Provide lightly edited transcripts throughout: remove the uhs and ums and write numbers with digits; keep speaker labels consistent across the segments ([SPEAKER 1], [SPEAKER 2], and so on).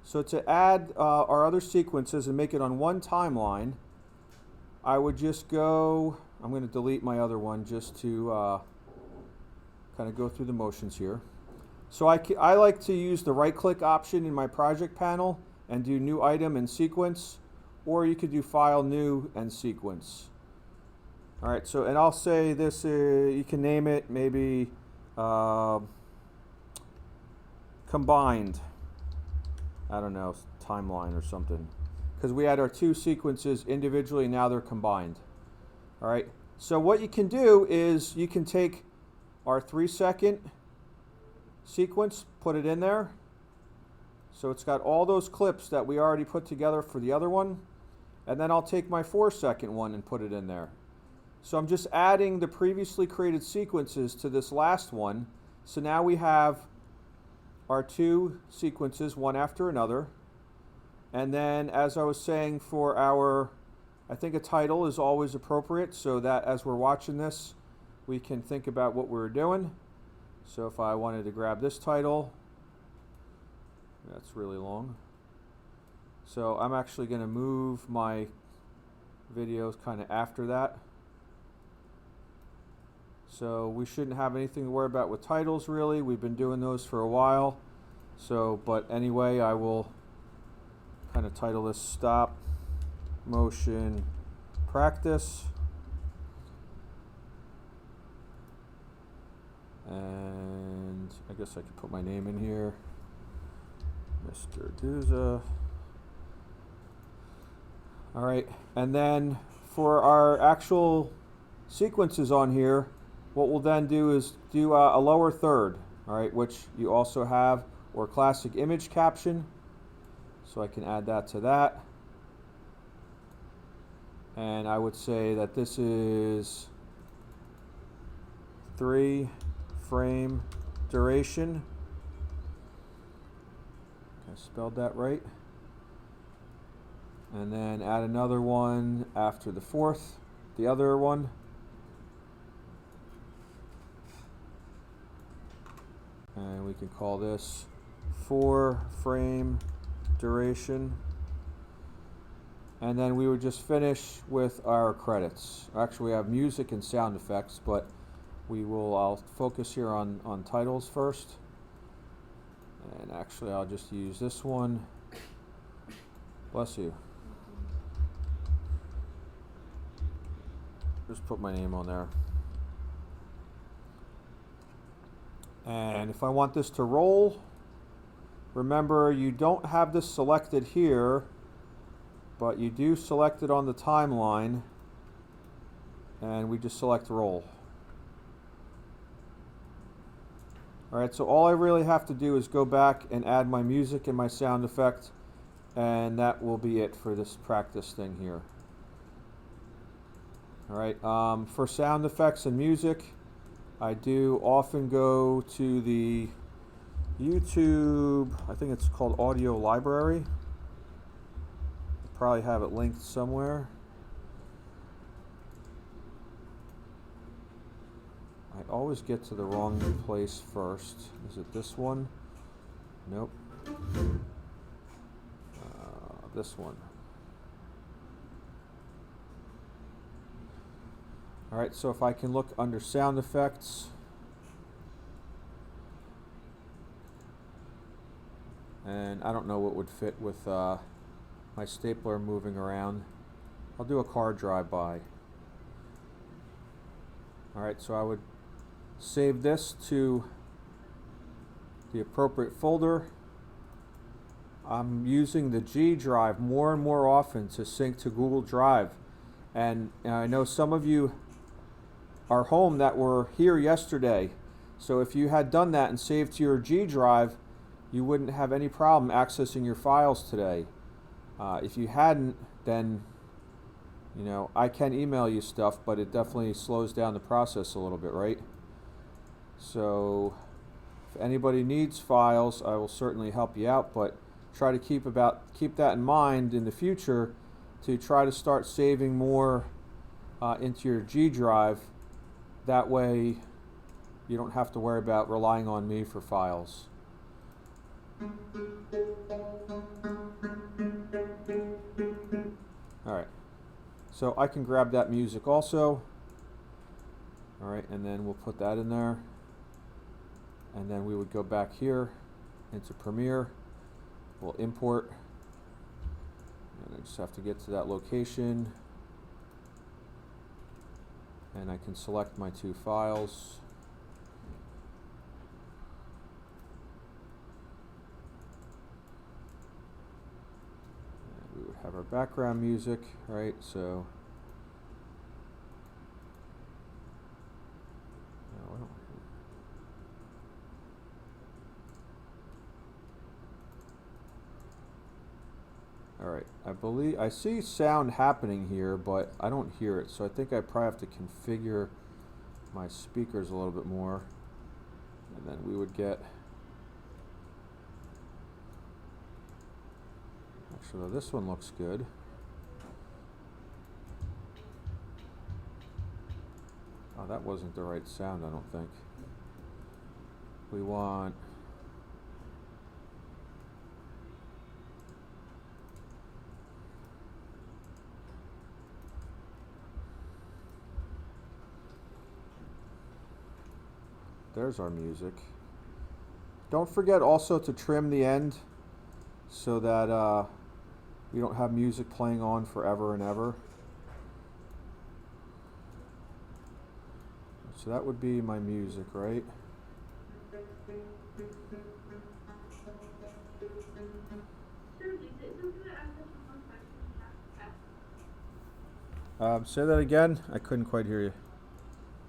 [SPEAKER 1] So to add our other sequences and make it on one timeline, I would just go, I'm going to delete my other one just to kind of go through the motions here. So I like to use the right click option in my project panel and do new item and sequence, or you could do file, new, and sequence. Alright, so, and I'll say this, you can name it maybe combined, I don't know, timeline or something. Because we had our two sequences individually, now they're combined. Alright, so what you can do is you can take our 3-second sequence, put it in there. So it's got all those clips that we already put together for the other one. And then I'll take my 4-second one and put it in there. So I'm just adding the previously created sequences to this last one. So now we have our two sequences, one after another. And then, as I was saying, for our, I think a title is always appropriate so that as we're watching this, we can think about what we're doing. So if I wanted to grab this title, that's really long. So I'm actually going to move my videos kind of after that. So we shouldn't have anything to worry about with titles really. We've been doing those for a while. So, but anyway, I will kind of title this Stop Motion Practice. And I guess I could put my name in here, Mr. Duza. Alright, and then for our actual sequences on here, what we'll then do is do a lower third, alright, which you also have, or classic image caption. So I can add that to that. And I would say that this is 3-frame duration. I spelled that right. And then add another one after the fourth, the other one. And we can call this 4-frame duration. And then we would just finish with our credits. Actually, we have music and sound effects, but I'll focus here on titles first. And actually, I'll just use this one. Bless you. Just put my name on there. And if I want this to roll, remember you don't have this selected here, but you do select it on the timeline, and we just select roll. Alright, so all I really have to do is go back and add my music and my sound effect, and that will be it for this practice thing here. Alright, for sound effects and music, I do often go to the YouTube, I think it's called Audio Library. I probably have it linked somewhere. I always get to the wrong place first. Is it this one? Nope. This one. Alright, so if I can look under sound effects, and I don't know what would fit with my stapler moving around. I'll do a car drive-by. Alright, so I would save this to the appropriate folder. I'm using the G drive more and more often to sync to Google Drive. And I know some of you are home that were here yesterday. So if you had done that and saved to your G drive, you wouldn't have any problem accessing your files today. If you hadn't, then I can email you stuff, but it definitely slows down the process a little bit, right? So if anybody needs files, I will certainly help you out, but try to keep that in mind in the future to try to start saving more into your G drive. That way you don't have to worry about relying on me for files. So I can grab that music also. All right, and then we'll put that in there. And then we would go back here into Premiere. We'll import. And I just have to get to that location. And I can select my two files. And we would have our background music, right? So alright, I see sound happening here, but I don't hear it, so I think I probably have to configure my speakers a little bit more. And then we would get, actually this one looks good. Oh, that wasn't the right sound, I don't think. We want, there's our music. Don't forget also to trim the end so that you don't have music playing on forever and ever. So that would be my music, right? Say that again. I couldn't quite hear you.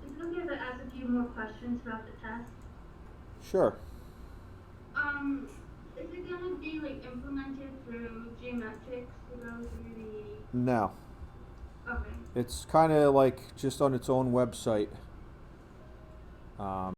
[SPEAKER 2] Is it okay if I ask a few more questions throughout the test?
[SPEAKER 1] Sure.
[SPEAKER 2] Is it gonna be like implemented through geometrics to go through the?
[SPEAKER 1] No.
[SPEAKER 2] Okay.
[SPEAKER 1] It's kind of like just on its own website.